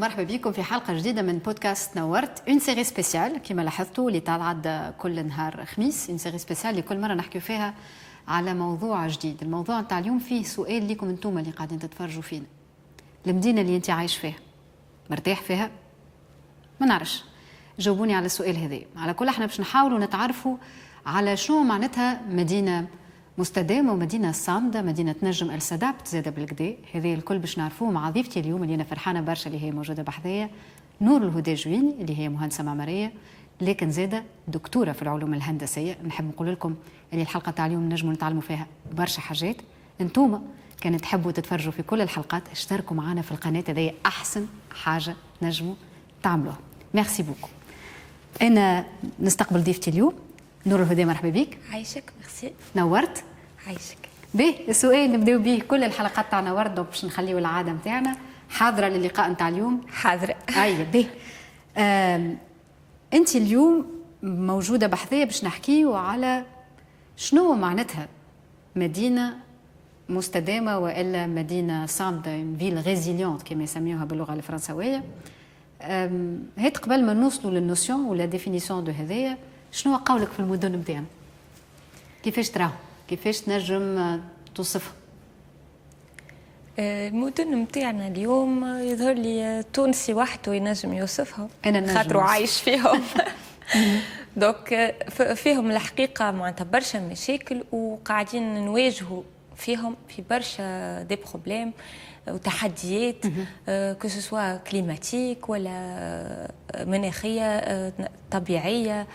ومرحبا بكم في حلقة جديدة من بودكاست نورت. اون سيري سبيسيال كما لاحظتوا اللي تعد كل نهار خميس. اون سيري سبيسيال اللي كل مرة نحكي فيها على موضوع جديد. الموضوع نتاع اليوم فيه سؤال ليكم انتم اللي قاعدين تتفرجوا فينا. المدينة اللي انت عايش فيها مرتاح فيها؟ ما نعرفش، جاوبوني على السؤال هذا. على كل احنا باش نحاولوا نتعرفوا على شنو معناتها مدينة مستدامة ومدينة صامدة، مدينة تنجم السدابت زادة بالكدا. هذه الكل باش نعرفوه مع ضيفتي اليوم اللي أنا فرحانة برشا اللي هي موجودة بحذايا، نور الهدى جويني اللي هي مهندسة معمارية لكن زادة دكتورة في العلوم الهندسية. نحب نقول لكم اللي الحلقة تاع اليوم نجموا نتعلموا فيها برشا حاجات. انتوما كان تحبوا تتفرجوا في كل الحلقات اشتركوا معنا في القناة، هذه أحسن حاجة نجموا تعملوها. ميرسي بوكو. أنا نستقبل ضيفتي اليوم نور الهدى. مرحبا بك. عايشك. ميرسي. نورت. عايشك. به السؤال نبداو به كل الحلقات تاعنا ورد باش نخليو العاده نتاعنا. حاضره للقاء نتاع اليوم؟ حاضره. ايوه به. انت اليوم موجوده بحذايا باش نحكيو على شنو معناتها مدينه مستدامه والا مدينه صامده، فيل ريزيليونت كما يسميوها باللغه الفرنسويه. هيت قبل ما نوصلوا للنوسيون ولا ديفينيسيون دو هذايا، شنو قولك في المدن نتاعنا؟ كيفاش تراهم؟ كيفاش تنجم توصفها؟ المدن متاعنا اليوم يظهر لي تونسي وحده ينجم يوصفها، انا خاطر عايش فيهم. دوك فيهم الحقيقه معناتها برشا مشاكل وقاعدين نواجهوا فيهم في برشا دي بروبليم وتحديات، كو سوا كليماتيك ولا مناخيه طبيعيه،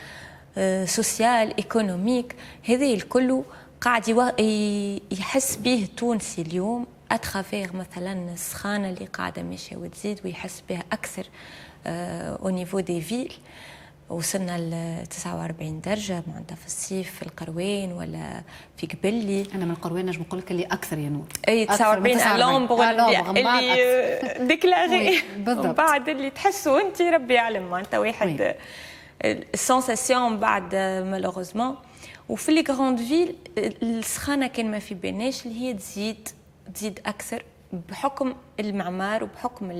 سوسيال، ايكونوميك. هذه الكل قاعد يحس به التونسي اليوم اترافير مثلا السخانه اللي قاعده ماشيه وتزيد ويحس بها اكثر او نيفو دي فيل. وصلنا ل 49 درجه معناتها في الصيف في القروان ولا في قبلي. انا من القروان نجم نقول لك اللي اكثر يا نور. اي 49 لومبر اللي ديكلاري بعد اللي تحسوا انت ربي يعلم معناتها واحد السنساسيون بعد مالوغوزمون. وفي لي غروند فيل السخانه كان ما في بالناش اللي هي تزيد اكثر بحكم المعمار وبحكم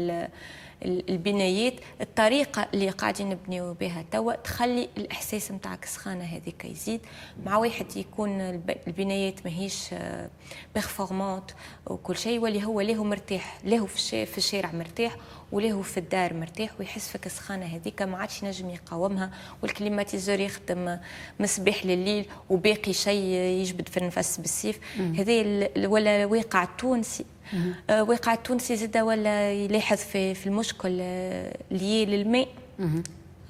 البنايات. الطريقه اللي قاعدين نبنيو بها توا تخلي الاحساس نتاعك السخانه هذيك يزيد، مع واحد يكون البنايات ماهيش بيرفورمانت وكل شيء، واللي هو له مرتاح، له في الشارع مرتاح وله في الدار مرتاح ويحس فيك السخانه هذيك ما عادش ينجم يقاومها. والكليماتيزور يخدم مصباح لليل وباقي شيء يجبد في النفس بالسيف. هذه ولا واقع التونسي. واقع التونسي زاد ولا يلاحظ في المشكل لي للماء.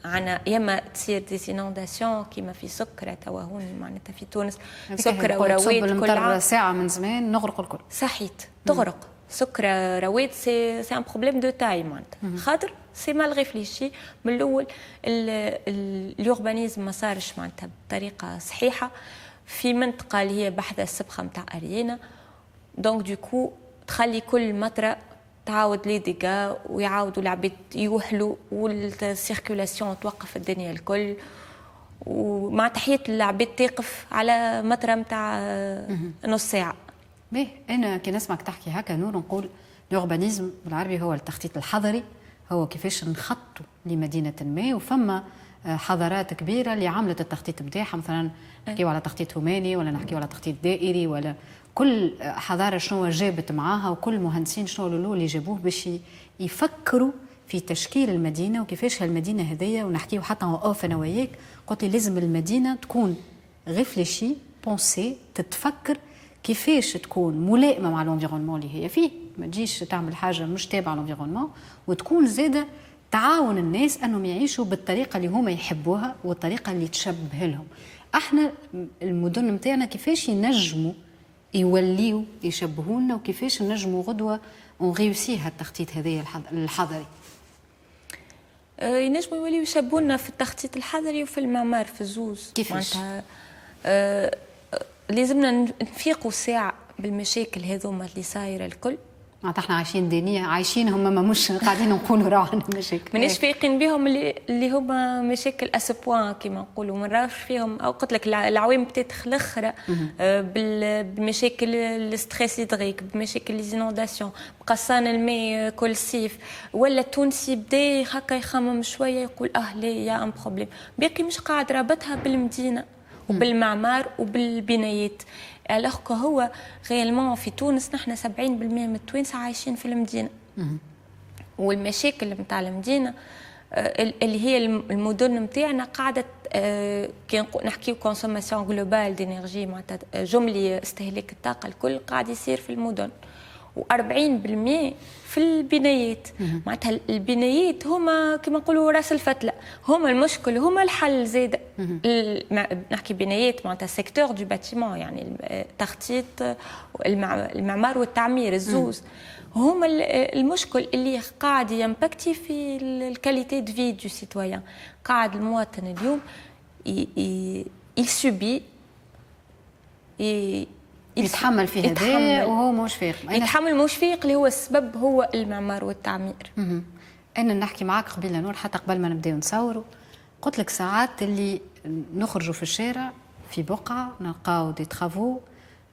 عنا ياما تصير ديسينونداسيون كيما في سكرة توا هون معناتها في تونس. سكرة ورواد كل عام ساعة من زمان نغرق الكل. صحيت تغرق. سكرة رواد سي ان بروبليم دو تاي معناتها خاطر سي مال ريفليشي من الاول. اليوربانيزم ما صارش معناتها بطريقة صحيحة في منطقة اللي هي بحذا السبخة نتاع أريانا. دونك دوكو تخلي كل مطرة تعاود لي ديغا ويعاودوا العباد يوحلوا والسيركولاسيون توقف الدنيا الكل. ومع تحية العباد تقف على مطرة نتاع نص ساعة. باهي انا كي نسمعك تحكي هكا نور نقول الأوربانيزم بالعربي هو التخطيط الحضري، هو كيفاش نخططوا لمدينة ما. وفما حضارات كبيرة اللي عملت التخطيط نتاعها، مثلا نحكيو على تخطيط روماني ولا نحكيو على تخطيط دائري، ولا كل حضارة شنو جابت معاها وكل مهندسين شنو اللي جابوه باش يفكروا في تشكيل المدينة وكيفاش هالمدينة هذيا. ونحكيو حتى اوف انا وياك قلت لي لازم المدينة تكون ريفليشي بونسي، تتفكر كيفاش تكون ملائمة مع الانفيرونمون اللي هي فيه. ما تجيش تعمل حاجة مش تابعة الانفيرونمون، وتكون زادة تعاون الناس انهم يعيشوا بالطريقة اللي هما يحبوها والطريقة اللي تشبه لهم. احنا المدن نتاعنا كيفاش ينجموا يوليوا يشبهونا وكيفاش نجموا غدوة ونغيوسيها التخطيط هذا الحضري؟ ينجموا يوليوا يشبهونا في التخطيط الحضري وفي المعمار في الزوز. كيفاش؟ لازمنا نفيقوا ساعة بالمشاكل هذوما اللي صايرة الكل معناتها احنا عايشين دينية، عايشين هم ما مش قاعدين نقولوا راهو عندنا مشاكل. مانيش فايقين بهم اللي هما مشاكل اسبوان كيما نقولوا، ما نراوش فيهم. او قلت لك العوام بتاتخ الاخرى بالمشاكل الستريس يدغيك، بمشاكل ليزينونداسيون، بقصان الماء كل صيف، ولا التونسي بدا هكا يخمم شويه يقول لا يا ان بروبليم، باقي مش قاعد رابطها بالمدينه وبالمعمار وبالبنايات. الوغ هو غيالمون في تونس نحن 70% من التوانسه عايشين في المدينه. والمشاكل نتاع المدينه اللي هي المدن نتاعنا قاعده كي نحكيو كونسوماسيون جلوبال دينيرجي، معناتها جملي استهلاك الطاقه الكل قاعد يصير في المدن، و40% في البنايات. معناتها البنايات هما كما نقولوا راس الفتله، هما المشكل، هما الحل زاده. نحكي بنايات معناتها سيكتور دو باتيمون، يعني التخطيط المعمار والتعمير الزوز هما المشكل اللي قاعد يمباكتي في الكاليتي دو في دو سيتويان. قاعد المواطن اليوم يسوبي يتحمل في هذا وهو مش فايق. يتحمل مش فايق اللي هو السبب هو المعمار والتعمير. انا نحكي معاك قبل نور، حتى قبل ما نبداو نصوروا قلت لك ساعات اللي نخرجوا في الشارع في بقعه نلقاو دي ترافو،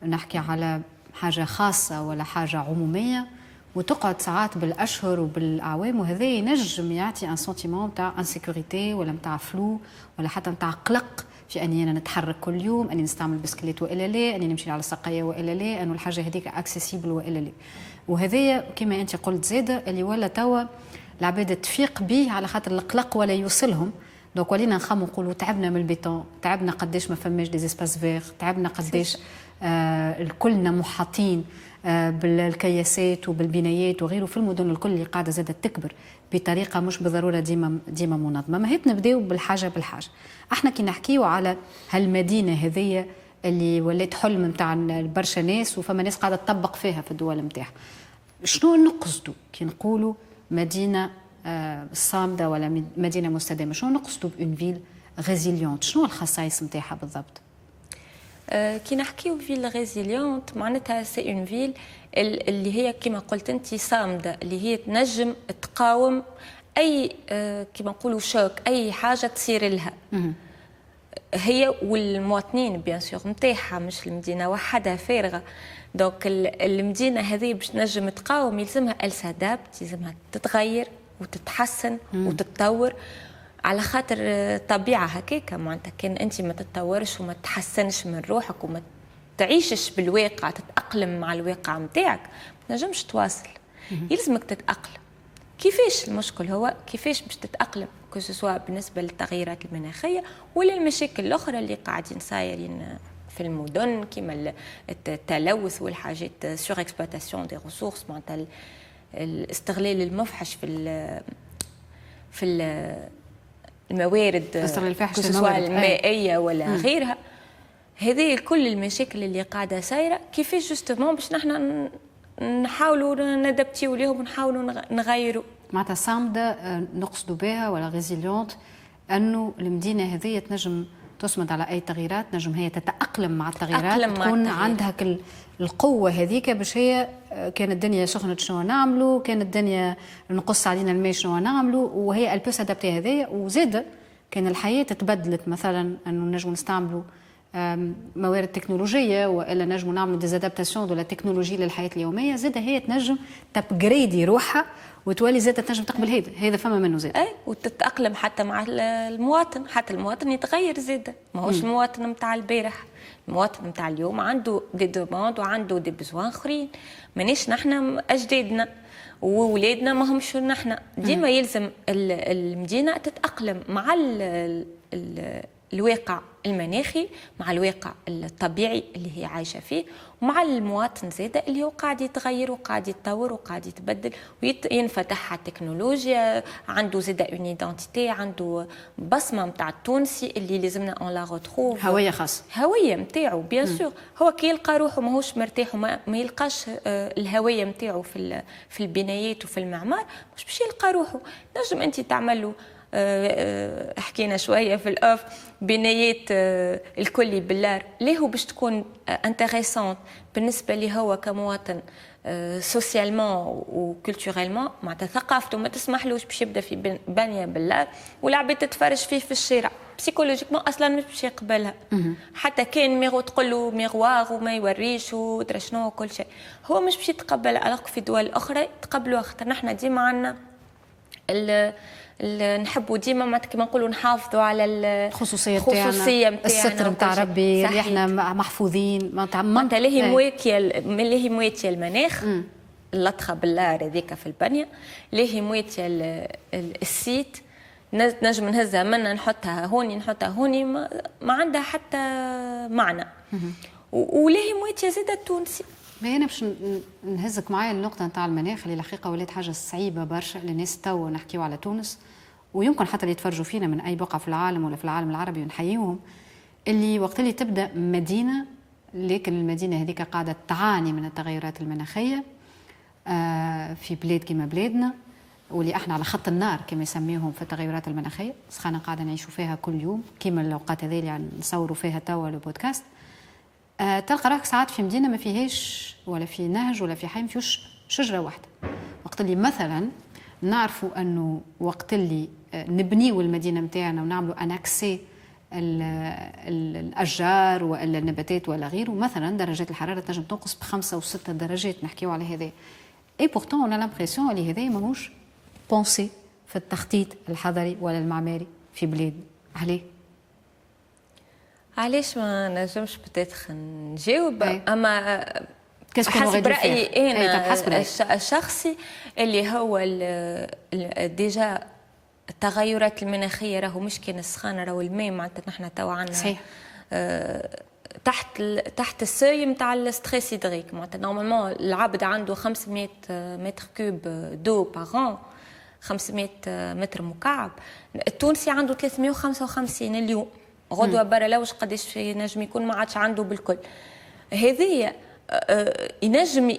نحكي على حاجه خاصه ولا حاجه عموميه، وتقعد ساعات بالاشهر وبالاعوام، وهذا ينجم يعطي ان سنتيمون تاع انسيكوريتي ولا نتاع فلو ولا حتى نتاع قلق في اني انا نتحرك كل يوم، اني نستعمل بسكليت والا لا، اني نمشي على السقايه والا لا، انه الحاجه هذيك اكسيسيبل والا لا. وهذايا كما انت قلت زاده اللي ولا توا العباد تفيق به على خاطر القلق ولا يوصلهم. دونك ولينا نخمو نقولوا تعبنا من البيتون، تعبنا قداش ما فماش دي اسباس فيغ، تعبنا قداش كلنا محاطين بالكياسات وبالبنايات وغيره في المدن الكل اللي قاعده زادت تكبر بطريقه مش بالضروره ديما منظمه. ما هيت نبداو بالحاجه بالحاجه. احنا كي نحكيو على هالمدينه هذيا اللي ولات حلم نتاع برشا ناس وفما ناس قاعده تطبق فيها في الدول نتاعها، شنو نقصدوا كي نقولوا مدينه صامده ولا مدينه مستدامه؟ شنو نقصدوا بون فيل ريزيليونت؟ شنو الخصائص نتاعها بالضبط؟ كي نحكيو فيل ريزيليونت معناتها سي اون فيل اللي هي كما قلت انت صامده، اللي هي تنجم تقاوم اي كما نقولوا شوك، اي حاجه تصير لها هي والمواطنين بيان سور نتاعها، مش المدينه وحدها فارغه. دونك المدينه هذه باش تنجم تقاوم يلزمها السادابت، يلزمها تتغير وتتحسن وتتطور، على خاطر طبيعه هكاك. معناتها كان انت ما تتطورش وما تحسنش من روحك وما تعيشش بالواقع، تتاقلم مع الواقع نتاعك، ما تنجمش تواصل. يلزمك تتاقلم. كيفاش المشكل هو كيفاش باش تتاقلم، سواء بالنسبه للتغيرات المناخيه ولا المشاكل الاخرى اللي قاعدين صايرين في المدن كما التلوث والحاجات سور اكسبلوتاسيون دي ريسورس، معناتها الاستغلال المفحش في الموارد سواء المائيه ولا غيرها. هذه كل المشاكل اللي قاعده صايره، كيفاش جوستومون باش نحن نحاولوا ندبتيو ليهم ونحاولوا نغيروا. معناتها صامده نقصدوا بها ولا ريزيليونت، انه المدينه هذه تنجم تصمد على اي تغييرات، نجم هي تتاقلم مع التغييرات، تكون عندها القوه هذيك باش هي كان الدنيا سخنت شنو نعملوا، كان الدنيا نقص علينا الماء شنو نعملوا، وهي البو سادابتي هذايا. وزاد كان الحياه تبدلت، مثلا انه نجموا نستعملوا موارد تكنولوجيه والا نجموا نعملوا ديزادابتاسيون دو لا تكنولوجي للحياه اليوميه. زاد هي تنجم تبجريدي روحها وتولي زاد تنجم تقبل هذا فما منه زاد. اي وتتاقلم حتى مع المواطن، حتى المواطن يتغير زاد، ماهوش المواطن نتاع البارح، المواطن نتاع اليوم عنده دي دوموند وعنده دي بزوان اخرين. مانيش نحن اجدادنا وولادنا ما همش نحن. ديما يلزم المدينه تتاقلم مع الواقع المناخي، مع الواقع الطبيعي اللي هي عايشه فيه، ومع المواطن زاده اللي هو قاعد يتغير وقاعد يتطور وقاعد يتبدل وينفتح على التكنولوجيا، عنده زاده اون ايدنتيتي، عنده بصمه نتاع التونسي اللي لازمنا اون لا روتروف، هويه خاصه، هويه نتاعو بيان سور. هو كي يلقى روحه ماهوش مرتاح وما يلقاش الهويه نتاعو في البنايات وفي المعمار، مش باش يلقى روحه. نجم انت تعمل له حكينا شويه في الاوف بنايات الكلي باللار، ليه باش تكون انتريسونت بالنسبه لي هو كمواطن سوسيالمون وكولتوريلمون معناتها ثقافته ما تسمحلوش باش يبدا في بنيه بالله والعباد تتفرج فيه في الشارع بسيكولوجيكمون اصلا مش باش يقبلها حتى كان ميغو تقول له ميغوار وما يوريش ودرا شنو وكل شيء هو مش باش يتقبلها. الوغ في دول اخرى تقبلوها خاطر نحن ديما عندنا نحبوا ديما معناتها كيما نقولوا نحافظوا على الخصوصيه نتاعنا الستر نتاع ربي اللي احنا محفوظين معناتها اللي هي مواتيه المناخ اللطخه بالنار هذيك في البنيه اللي هي مواتيه السيت نجم نهزها منا نحطها هوني ما عندها حتى معنى وليه مواتيه زاده التونسي. انا باش نهزك معايا النقطه نتاع المناخ اللي الحقيقه ولات حاجه صعيبه برشا للناس تو نحكيو على تونس ويمكن حتى اللي يتفرجوا فينا من اي بقعه في العالم ولا في العالم العربي ونحييهم اللي وقت اللي تبدا مدينه لكن المدينه هذيك قاعده تعاني من التغيرات المناخيه في بلاد كما بلادنا واللي احنا على خط النار كما يسميوهم في التغيرات المناخيه سخانه قاعده نعيشوا فيها كل يوم كما الاوقات هذه اللي يعني نصوروا فيها توا البودكاست. تلقى راك ساعات في مدينه ما فيهاش ولا في نهج ولا في حي ما فيهوش شجره واحده. وقت اللي مثلا نعرفوا انه وقت اللي نبنيوا المدينه نتاعنا ونعملوا انكسي الاشجار ولا النباتات ولا غيره مثلا درجات الحراره تنجم تنقص ب5 و6 درجات نحكيو على هذا. اي بورتون انا لامبرسيون اللي هذا ماهوش بونسي في التخطيط الحضري ولا المعماري في بلاد. عليه علاش ما نجمش بتاتخ نجاوب اما حسب رايي انا الشخصي اللي هو ديجا التغيرات المناخيه راهو مش كان السخانه راهو الماء معناتها نحن تو عندنا تحت السوي نتاع الستريس هيدريك معناتها نورمالمون العبد عنده 500 متر كوب دو باغ 500 متر مكعب. التونسي عنده 355 اليوم غدوه برا لا واش قداش ينجم يكون ما عادش عنده بالكل. هذه ينجم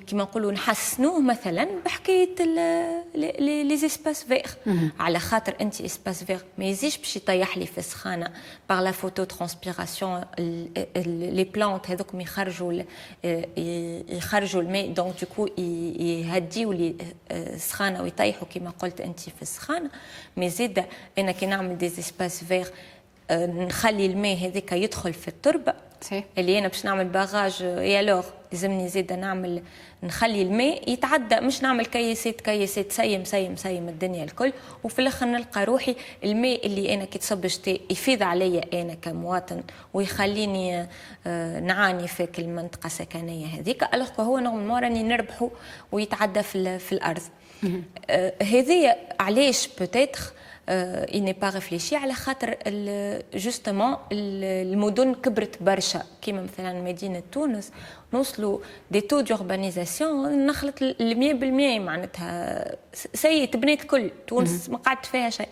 كما نقولوا نحسنوه مثلا بحكايه لي زيسباس فيغ على خاطر انت اسباس فيغ ما يزيش باش يطيح لي في السخانه باغ لا فوتو ترانسبيراسيون لي بلانت هذوك يخرجوا الماء دونك دوكو يهديوا لي السخانه ويطيحوا كما قلت انت في السخانه. مي زيد انا كي نعمل دي زيسباس فيغ نخلي الماء هذاك يدخل في التربه اللي انا باش نعمل باغاج يا لوغ لازمني زيد نخلي الماء يتعدى مش نعمل كيسات سيم الدنيا الكل وفي الاخر نلقى روحي الماء اللي انا كي تصب شتاء يفيض عليا انا كمواطن ويخليني نعاني في المنطقه السكنيه هذيك الوغ هو نورمالمون راني نربحه ويتعدى في الارض. هذه علاش بوتيتر il n'est pas réfléchi على خاطر جوستومون المدن كبرت برشا كيما مثلا مدينه تونس نوصلوا دي تو دوربانيزاسيون نخلط 100% معناتها سي تبنيت كل تونس ما قعدت فيها شيء.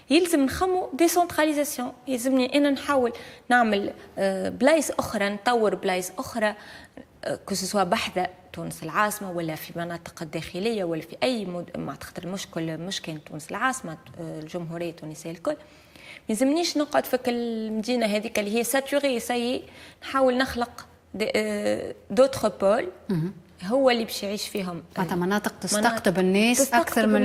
يلزم نخمو ديسنتراليزاسيون يلزمني انا نحاول نعمل بلايص اخرى نطور بلايص اخرى كسوا بحذا تونس العاصمه ولا في مناطق الداخليه ولا في اي ما تخطر المشكل مش كان تونس العاصمه الجمهوريه التونسيه الكل. ما يلزمنيش نقعد في المدينه هذيك اللي هي ساتوري سي نحاول نخلق دوتر بول هو اللي باش يعيش فيهم معناتها مناطق تستقطب الناس اكثر من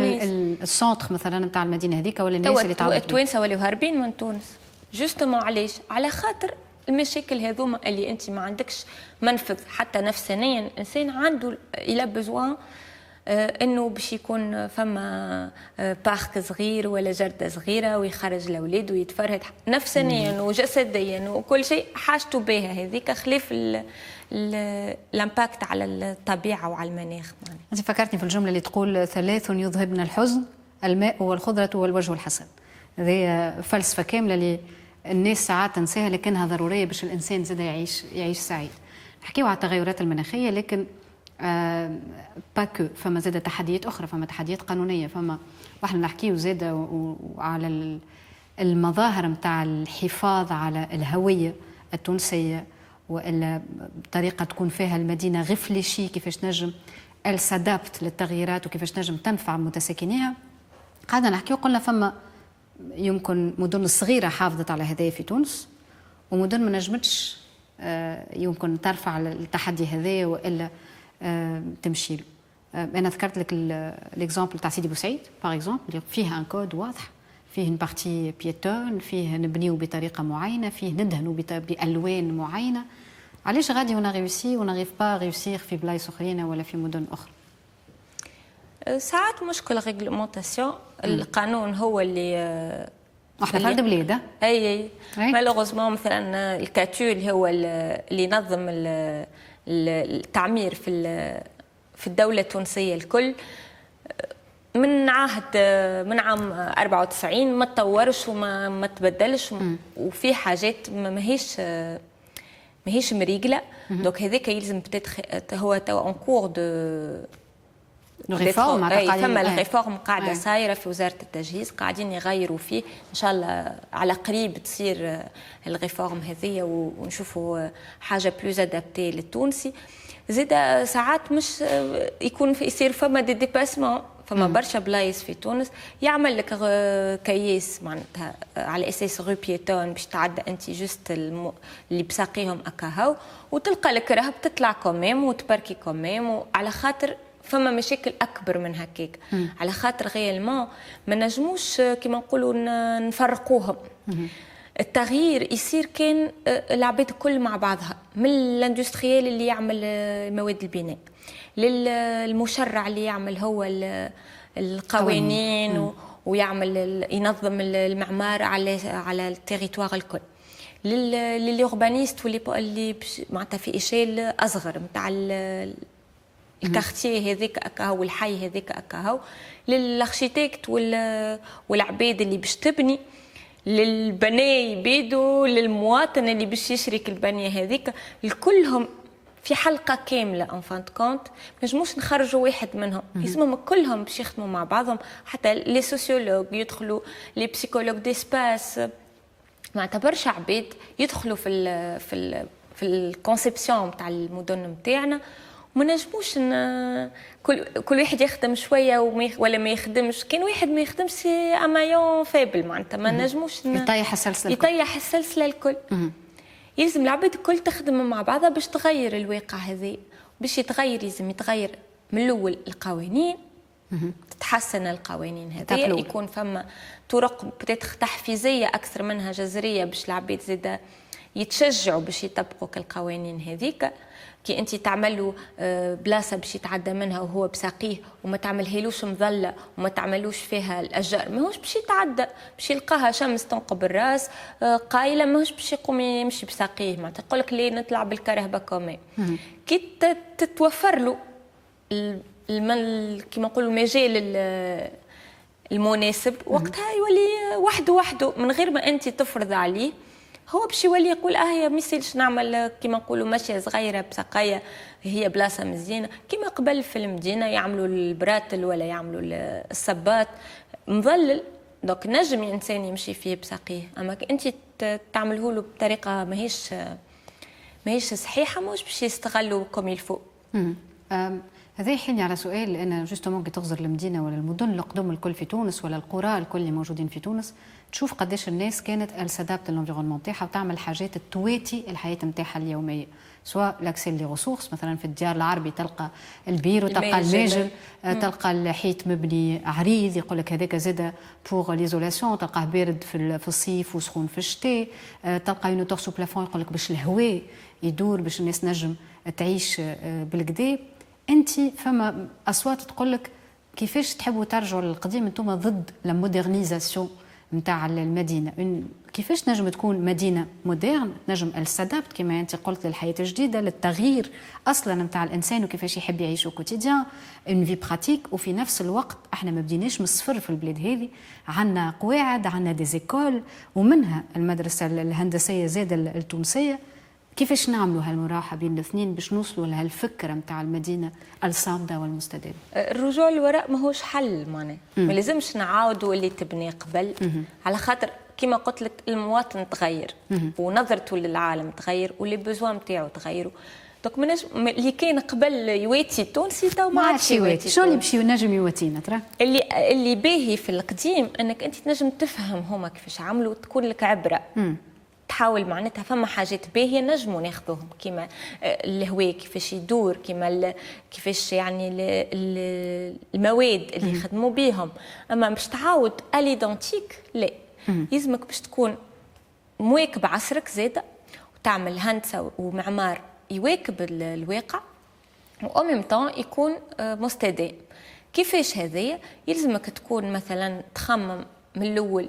السونتر مثلا نتاع المدينه هذيك ولا الناس اللي تعرفوا التوانسه ولاو هاربين من تونس جوستومون علاش على خاطر المشاكل هذوما اللي انت ما عندكش منفذ حتى نفسانيا الانسان عنده الى بزوان انه باش يكون فما بارك صغير ولا جرده صغيره ويخرج الاولاد ويتفرهد نفسانيا وجسديا وكل شيء حاجته بها هذيك خلاف الامباكت على الطبيعه وعلى المناخ. انت فكرتني في الجمله اللي تقول 3 يذهبن الحزن الماء والخضره والوجه الحسن. هذه فلسفه كامله اللي الناس ساعات تنساها لكنها ضروريه باش الانسان زاد يعيش سعيد. نحكيو على التغيرات المناخيه لكن باكو فما زاد تحديات اخرى فما تحديات قانونيه فما واحنا نحكيو زاد على المظاهر نتاع الحفاظ على الهويه التونسيه والا بطريقه تكون فيها المدينه غفلشي كيفاش نجم السادابت للتغييرات وكيفاش نجم تنفع متساكنيها. قاعده نحكيو قلنا فما يمكن مدن صغيره حافظت على هذا في تونس ومدن ما نجمتش يمكن ترفع التحدي هذا والا تمشي له. انا ذكرت لك الاكزامبل تاع سيدي بوسعيد باغ اكزومبل، فيها ان كود واضح، فيه بارتي بيتون، فيه نبنيو بطريقه معينه، فيه ندهنوا بالوان معينه. علاش غادي اون ريوسي ونغيف با ريوسير في بلايص اخرين ولا في مدن اخرى؟ ساعات مشكله ريغلومونتاسيون، القانون هو اللي احنا فرد بلاد. اي مالوغوزمون مثلا الكاتول هو اللي ينظم التعمير في الدوله التونسيه الكل. من من عام 94 ما تطورش وما تبدلش، وفي حاجات ماهيش مريقله. دونك هذاك يلزم هو تو اون كور دو ريفورم. ثم الريفورم قاعده صايره في وزاره التجهيز، قاعدين يغيروا فيه ان شاء الله على قريب تصير الريفورم هذه ونشوفوا حاجه بلوز ادابتي للتونسي. زيد ساعات مش يصير فما دي ديباسمون، فما برشا بلايص في تونس يعمل لك كياس معناتها على اساس رو بيتون باش تعدى انت جوست اللي بساقيهم اكاهو، وتلقى لك راهب تطلع كوميم وتباركي كوميم، وعلى خاطر فما مشاكل اكبر من هكاك. على خاطر غيالمون ما نجموش كيما نقولوا نفرقوهم. التغيير يصير كان العباد الكل مع بعضها، من الاندستريال اللي يعمل مواد البناء للمشرع اللي يعمل هو القوانين ويعمل ينظم المعمار على التيريتوار الكل، لليوربانيست واللي معناتها في اشيل اصغر نتاع الكارتيه هذيك اكاهو والحي هذيك اكاهو، للاركيتكت والعباد اللي باش تبني، للبناي يبيدوا، للمواطن اللي باش يشرك البنيه هذيك، الكلهم في حلقه كامله ان فانت كونت. ما نجموش نخرجوا واحد منهم، لازمهم كلهم باش يخدموا مع بعضهم. حتى لي سوسيولوج يدخلوا، لي بسيكولوج ديسباس، معناتها برشا عباد يدخلوا في الكونسيبسيون تاع المدن نتاعنا. وما نجموش كل واحد يخدم شويه ولا ما يخدمش. كان واحد ما يخدمش سي امايون فابل، معناتها ما نجموش يطيح السلسله الكل. يلزم العباد الكل تخدم مع بعضها باش تغير الواقع هذا. باش يتغير لازم يتغير من الاول القوانين، تتحسن القوانين هذه، يكون فما طرق بتاتخ تحفيزيه اكثر منها جذريه باش العباد زاده يتشجعوا باش يطبقوا القوانين هذيك. كي انت تعملوا بلاصه باش يتعدى منها وهو بساقيه، وما تعملهالوش مظله وما تعملوش فيها الاشجار، ماهوش باش يتعدى، باش يلقاها شمس تنقب الراس قايله، ماهوش باش يقوم يمشي بساقيه. معناتها يقول لك ليه نطلع بالكرهبه كومي. كي تتوفر له كيما نقولوا المجال المناسب، وقتها يولي وحده من غير ما انت تفرض عليه. هو باش يولي يقول هي ما يصيرش نعمل كيما نقولوا ماشيه صغيره بسقايه، هي بلاصه مزيانه. كيما قبل في المدينه يعملوا البراتل ولا يعملوا الصبات مظلل، دونك نجم الانسان يمشي فيه بساقيه. اما انت تعمله له بطريقه ماهيش صحيحه، مش باش يستغلوا كوم يلفو. هذا يحيلني على سؤال، لان جوستومون كي تغزر المدينه ولا المدن القدم الكل في تونس ولا القرى الكل اللي موجودين في تونس، تشوف قداش الناس كانت السادابت للانفيرونمون تاعها وتعمل حاجات تواتي الحياه نتاعها اليوميه، سواء لاكسي لي ريسورس. مثلا في الديار العربي تلقى البير وتلقى الماجل، تلقى الحيط مبني عريض يقول لك هذاك زاده بور ليزولاسيون، تلقاه بارد في الصيف وسخون في الشتاء، تلقى اون اوتور سو بلافون يقول لك باش الهواء يدور باش الناس نجم تعيش بالكدا. انت فما اصوات تقول لك كيفاش تحبوا ترجعوا للقديم، انتم ضد لا مودرنيزاسيون نتاع المدينه. كيفاش نجم تكون مدينه مودرن، نجم السادابت كما انت قلت للحياه الجديده، للتغيير اصلا نتاع الانسان وكيفاش يحب يعيش او كوتيديان اون في براتيك. وفي نفس الوقت احنا ما بديناش من الصفر في البلاد هذه، عندنا قواعد، عندنا دي زيكول، ومنها المدرسه الهندسيه زاده التونسيه. كيفاش نعملوا هالمراحة بين الاثنين باش نوصلوا لهالفكرة نتاع المدينة الصامدة والمستدامة؟ الرجوع للوراء ماهوش حل، معناها ما لازمش نعاودوا اللي تبني قبل، على خاطر كما قلت لك المواطن تغير ونظرته للعالم تغير واللي بوزوان نتاعو تغيروا. دونك اللي كان قبل يواتي التونسي تو ما عادش يواتي. شو اللي باش ينجم يواتينا ترى؟ اللي باهي في القديم انك انت تنجم تفهم هما كيفاش عملوا، تكون لك عبره. تحاول معناتها فما حاجات باهيه نجموا ناخذوهم كيما الهواء كيفاش يدور، كيما كيفاش يعني المواد اللي يخدموا بيهم. اما باش تعاود اليدونتيك لا، يلزمك باش تكون مواكب عصرك زاده، وتعمل هندسه ومعمار يواكب الواقع، و ميم طون يكون مستدام. كيفاش هذايا؟ يلزمك تكون مثلا تخمم من الاول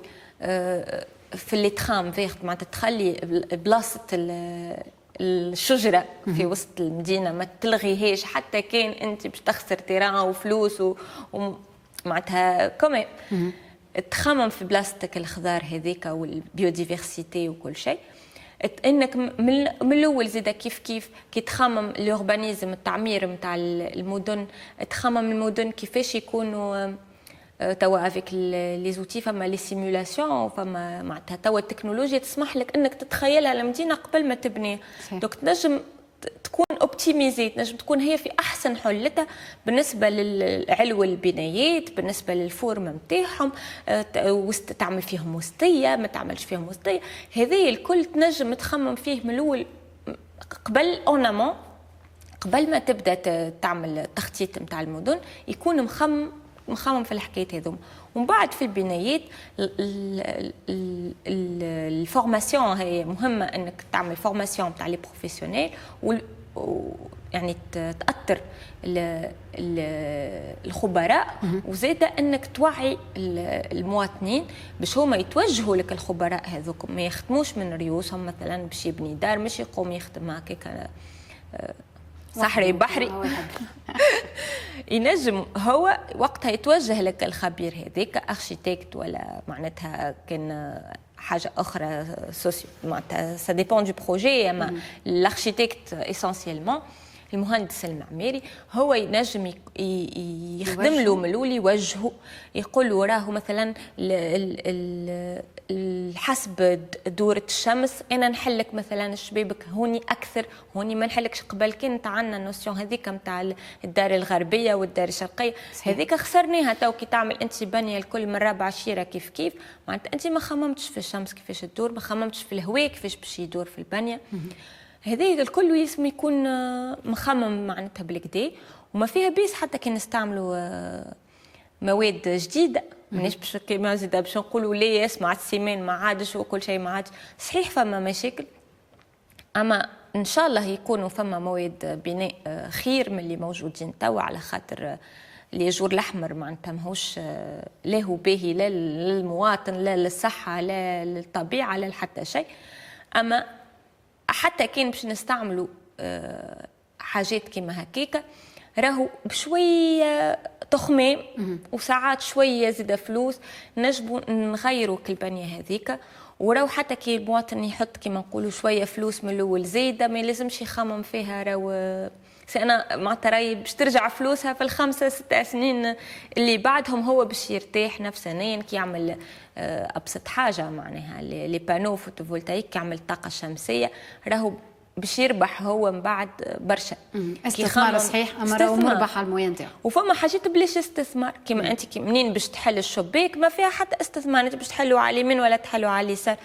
في اللي تخام فيخت معناتها تخلي بلاصه الشجره في وسط المدينه ما تلغيهاش، حتى كان انت باش تخسر تيران وفلوس ومعناتها كمان تخمم في بلاصتك الخضار هذيك والبيوديفرسيتي وكل شيء. انك من الاول زيدا كيف كي تخمم الأوربانيزم التعمير نتاع المدن، تخمم المدن كيفاش يكونوا توا افيك لي زوتي، فما لي سيمولاسيون، فما معناتها توا التكنولوجيا تسمح لك انك تتخيلها المدينه قبل ما تبني. دونك تنجم تكون اوبتيميزي، تنجم تكون هي في احسن حلتها بالنسبه للعلو البنايات، بالنسبه للفورم نتاعهم، تعمل فيهم وسطيه ما تعملش فيهم وسطيه. هذه الكل تنجم تخمم فيه من الاول قبل اونامون، قبل ما تبدا تعمل التخطيط نتاع المدن، يكون مخمم في الحكايات هذوما. ومن بعد في البنايات الفورماسيون هي مهمه، انك تعمل فورماسيون تاع لي بروفيسيونيل، يعني تاثر الخبراء، وزاده انك توعي المواطنين باش هما يتوجهوا لك. الخبراء هذوك ما يخدموش من ريوسهم، مثلا باش يبني دار مش يقوم يخدم هكاك صحري بحري ينجم هو وقتها يتوجه لك الخبير هذيك اركيتكت، ولا معناتها كان حاجه اخرى سوسيو، معناتها سا ديبون دو بروجي. اما الاركيتكت اسونسيلمون المهندس المعماري هو ينجم يخدم له من الاول، يوجهه، يقول له راهو مثلا حسب دورة الشمس انا نحلك مثلا الشبابك هوني اكثر، هوني ما نحلكش. قبل كانت عندنا النوسيون هذيك نتاع الدار الغربيه والدار الشرقيه، هذيك خسرناها. تو كي تعمل انت بنيه الكل من رابع شيره كيف معناتها انت ما خممتش في الشمس كيفاش تدور، ما خممتش في الهواء كيفاش باش يدور في البنيه. هذا الكل يسمى يكون مخمم معناتها بالكدا، وما فيها بيس حتى كي نستعملوا مواد جديده. مانيش باش كيما زيد باش نقولوا ليه اسمع السيمان ما عادش وكل شيء ما عادش. صحيح فما مشاكل، اما ان شاء الله يكونوا فما مواد بناء خير من اللي موجودين توا، على خاطر الياجور الاحمر معناتها ماهوش لا هو باهي لا للمواطن لا للصحه لا للطبيعه لا حتى شيء. اما حتى كان باش نستعملوا حاجات كيما هكاكا راهو بشويه تخمام وساعات شويه زيد فلوس نجبوا نغيروا البنيه هذيك. وراو حتى كي المواطن يحط كيما نقولوا شويه فلوس من الاول زايده، ما لازمش يخمم فيها. راهو انا معناتها راهي باش ترجع فلوسها في الخمسة 6 سنين اللي بعدهم، هو باش يرتاح نفسانيا كي يعمل ابسط حاجه معناها لي بانو فوتوفولتايك، يعمل طاقه شمسيه، راهو باش يربح هو من بعد برشا. استثمار صحيح، اما راهو مربح على المويه نتاعو. وفما حاجات بلاش استثمار، كيما انت منين باش تحل الشباك ما فيها حتى استثمار، انت باش تحلوا على اليمين ولا تحلوا على اليسار،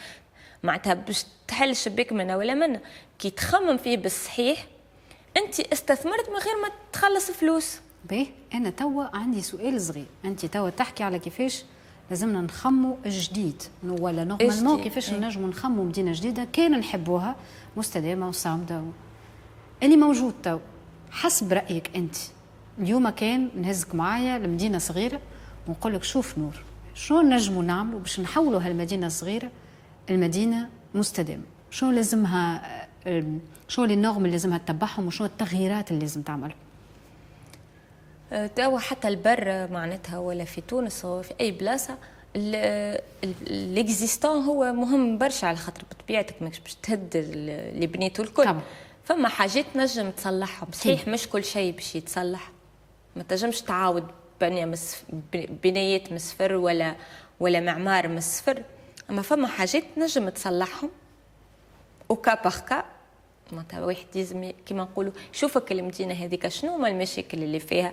معناتها باش تحل الشباك منا ولا منا. كي تخمم فيه بالصحيح انت استثمرت من غير ما تخلص فلوس. باهي انا توا عندي سؤال صغير، انت توا تحكي على كيفاش لازمنا نخمو الجديد، ولا نورمالمون كيفاش نجموا نخمو مدينه جديده كان نحبوها مستدامه وصامده اللي موجود تو. حسب رايك انت اليوم كان نهزك معايا لمدينه صغيره ونقول لك شوف نور، شنو نجموا نعملوا باش نحولوا هالمدينه الصغيره المدينه مستدامه؟ شنو لازمها، شنو لي نورم اللي لازمها تتبعهم، وشنو التغييرات اللي لازم تعملها؟ توا حتى البر معناتها ولا في تونس ولا في اي بلاصه الاكزيستون هو مهم برشا، على خاطر بطبيعتك ماكش باش تهد اللي بنيته الكل طبعا. فما حاجات نجم تصلحهم صحيح، مش كل شيء باش يتصلح، ما تنجمش تعاود بنايات من الصفر ولا معمار من الصفر، اما فما حاجات نجم تصلحهم وكا باغ كا. معناتها واحد لازم كيما نقولوا يشوفك المدينه هذيك شنو هما المشاكل اللي فيها،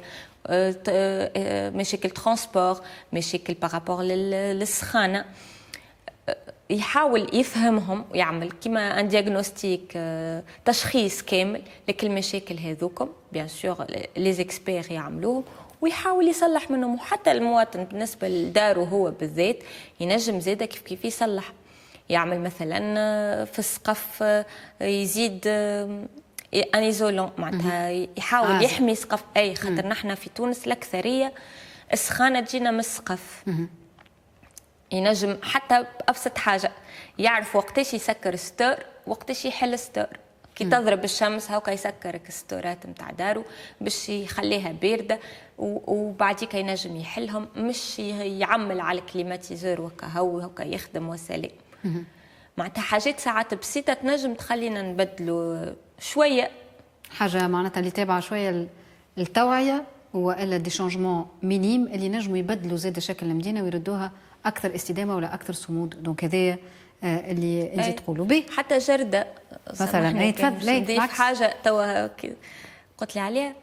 مشاكل ترونسبور، مشاكل بارابور للسخانه، يحاول يفهمهم ويعمل كيما ان دياغنوستيك، تشخيص كامل لكل المشاكل هذوكم بيان سور لي زيكسبير يعملوهم، ويحاول يصلح منهم. وحتى المواطن بالنسبه لداره هو بالذات ينجم زاده كيف يصلح، يعمل مثلا في السقف يزيد انيزولون معناتها يحاول يحمي سقف. اي خاطر نحن في تونس الاكثريه السخانه تجينا من السقف. ينجم حتى بأبسط حاجة يعرف وقتاش يسكر ستور وقتاش يحل ستور. كي تضرب الشمس هاكا يسكرك الستورات نتاع دارو باش يخليها باردة، وبعديك ينجم يحلهم، مش يعمل على الكليماتيزور وكا هكا يخدم وسلام. معناتها حاجات ساعات بسيطة تنجم تخلينا نبدلوا شوية. حاجة معناتها اللي تابعة شوية التوعية والا دي شونجمون مينيم اللي نجموا يبدلوا زاد شكل المدينة ويردوها اكثر استدامه ولا اكثر صمود. دونك هذايا اللي انت تقولوا به. حتى جرده مثلا اي تفضل نضيف حاجه توا قلت لي عليها.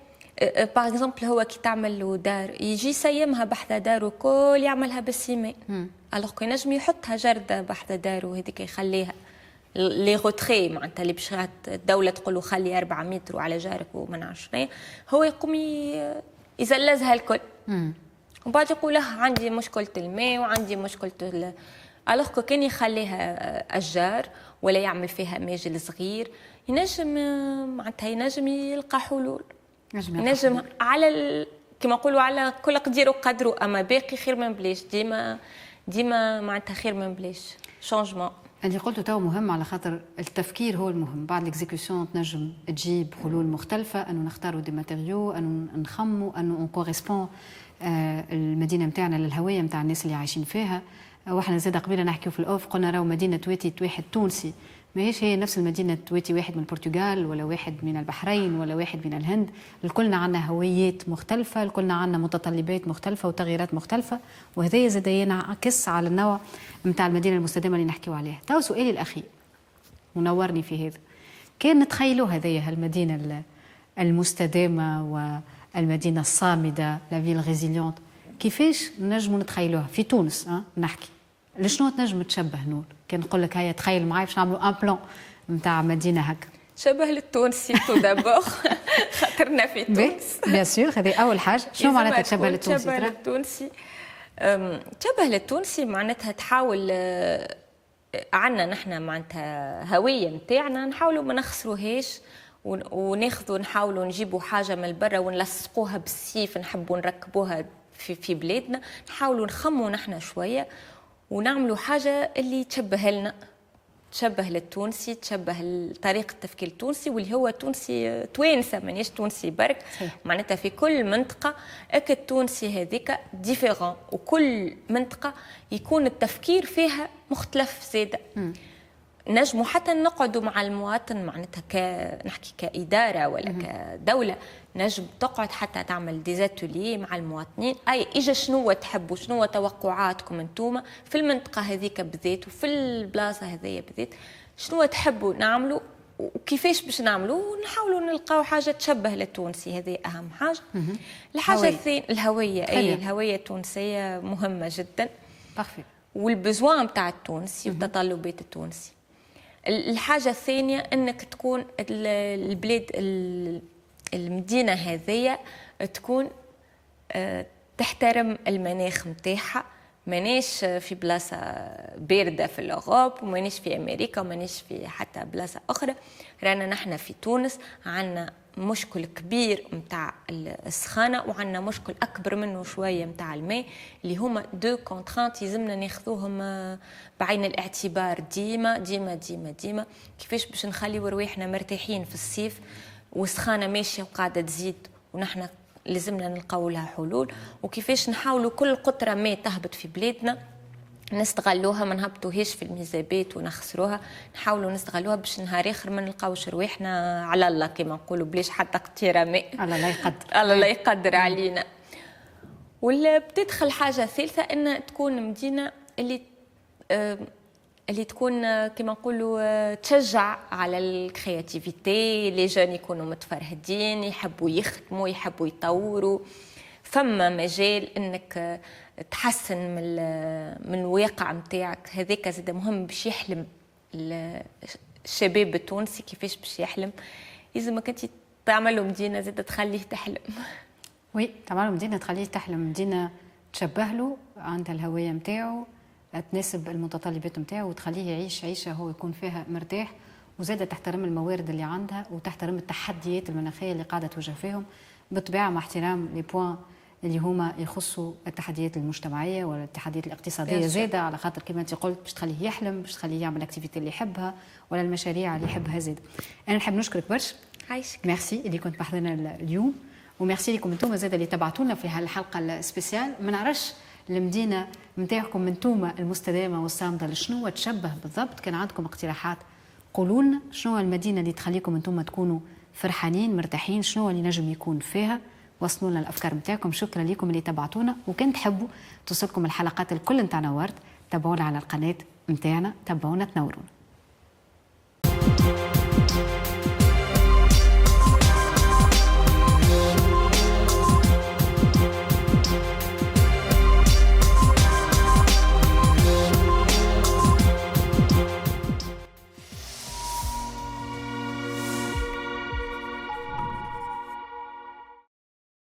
باغ اكزومبل هو كي تعمل له دار يجي يسيمها بحذا داره كل يعملها بالسيمي، الوغ كو ينجم يحطها جرده بحذا داره هذيك يخليها لي غوتري معناتها اللي باش الدوله تقول له خلي 4 متر على جارك وما نعرفش شنو، هو يقوم يزلزها الكل. وبعد يقول له عندي مشكلة الماء وعندي مشكلة الوغ كان يخليها أشجار ولا يعمل فيها ماجل صغير ينجم معناتها ينجم يلقى حلول. ينجم على كما نقولوا على كل قدير وقدره، أما باقي خير من بلاش. ديما معناتها خير من بلاش شونجمون. انت قلت تو مهم على خاطر التفكير هو المهم. بعد الاكزيكسيون تنجم تجيب حلول مختلفة، انه نختاروا دي ماتيريو، انه نخموا، انه اون كوريسبون المدينه نتاعنا للهويه نتاع الناس اللي عايشين فيها. واحنا زاد قبيله نحكيو في الاوف قلنا راهو مدينه تويتي واحد تونسي ماهيش هي نفس المدينه تويتي واحد من البرتغال ولا واحد من البحرين ولا واحد من الهند. الكلنا عندنا هويات مختلفه، الكلنا عندنا متطلبات مختلفه وتغييرات مختلفه، وهذا زاد ينعكس على النوع نتاع المدينه المستدامه اللي نحكيو عليها. تو سؤالي الاخير ونورني في هذا، كان نتخيلوا هذه المدينه المستدامه والمدينه الصامده لا فيل ريزيليونت كيفاش نجموا نتخيلوها في تونس؟ نحكي لشنو تنجم تشبه نور؟ كان نقول لك هيا تخيل معايا باش نعملوا ان بلان نتاع مدينه هكا. شبه للتونسي تو دابور خاطرنا في تونس. بيان سور هذه اول حاجه. شنو معناتها تشبه للتونسي؟ تشبه للتونسي تشبه للتونسي معناتها تحاول عندنا نحن معناتها هويه نتاعنا نحاولوا ما نخسروهاش، وناخذوا نحاولوا نجيبوا حاجه من برا ونلصقوها بالسيف نحبوا نركبوها في بلادنا. نحاولوا نخموا نحن شويه ونعملوا حاجه اللي تشبه لنا، تشبه للتونسي، تشبه طريقه التفكير التونسي واللي هو تونسي توانسه مانيش تونسي برك. معناتها في كل منطقه التونسي هذيك ديفيرون، وكل منطقه يكون التفكير فيها مختلف زاده. نجموا حتى نقعدوا مع المواطن معناتها نحكي كإدارة ولا كدولة، نجم تقعد حتى تعمل ديزاتولي مع المواطنين. أي إجا شنو تحبوا، شنو توقعاتكم أنتوما في المنطقة هذيك بالذات وفي البلاصة هذية بالذات، شنو تحبوا نعملوا وكيفاش باش نعملوا، ونحاولوا نلقاو حاجة تشبه للتونسي. هذه أهم حاجة. الحاجة الثانية الهوية. أي الهوية التونسية مهمة جدا. والبزوان بتاع التونسي والتطلبات التونسي. الحاجة الثانية أنك تكون البلاد المدينة هذية تكون تحترم المناخ متاعها. مانيش في بلاصة باردة في الأوروب، ومانيش في أمريكا، ومانيش في حتى بلاصة أخرى. رانا نحن في تونس عنا مشكل كبير متاع السخانة، وعندنا مشكل أكبر منه شوية متاع الماء، اللي هما دو كونترانت يلزمنا ناخذوهم بعين الاعتبار ديما ديما ديما ديما. كيفاش باش نخليو رواحنا مرتاحين في الصيف والسخانة ماشية وقاعدة تزيد ونحن لازمنا نلقاو لها حلول، وكيفاش نحاولوا كل قطرة ماء تهبط في بلادنا نستغلوها، ما نهبطوهاش في الميزابات ونخسروها، نحاولوا نستغلوها باش نهار اخر ما نلقاوش رواحنا على الله كما نقولوا بلاش حتى قطيره ماء. الله لا يقدر، الله لا يقدر علينا. ولا بتدخل حاجه ثالثه ان تكون مدينه اللي تكون كما نقولوا تشجع على الكرياتيفيتي، لي جون يكونوا متفرهدين، يحبوا يخدموا، يحبوا يطوروا. فما مجال انك تحسن من الواقع نتاعك. هذاك زاد مهم باش يحلم الشباب التونسي. كيفاش باش يحلم؟ لازمك انت تعمل له مدينه زاد تخليه تحلم. وي، تعمل له مدينه تخليه تحلم، مدينه تشبه له، عندها الهويه نتاعو، تناسب المتطلبات نتاعو، وتخليه يعيش عيشه هو يكون فيها مرتاح، وزاده تحترم الموارد اللي عندها، وتحترم التحديات المناخيه اللي قاعده تواجه فيهم، بالطبيعه مع احترام لي بوان اللي هما يخصوا التحديات المجتمعيه ولا التحديات الاقتصاديه زاده، على خاطر كما انت قلت باش تخليه يحلم، باش تخليه يعمل الاكتيفيتي اللي يحبها ولا المشاريع اللي يحبها زاده. انا نحب نشكرك برشا. عايشك. ميرسي اللي كنت محضرنا اليوم، وميرسي لكم انتم زاده اللي تبعتونا في هالحلقه السبيسيال. ما نعرفش المدينه نتاعكم انتم المستدامه والصامده لشنو تشبه بالضبط. كان عندكم اقتراحات قولوا لنا شنو المدينه اللي تخليكم انتم تكونوا فرحانين مرتاحين، شنو اللي نجم يكون فيها. وصلوا لنا الافكار نتاعكم. شكرا لكم اللي تبعتونا، وكان تحبوا توصلكم الحلقات الكل نتاع نورت تابعونا على القناه نتاعنا، تابعونا تنورونا.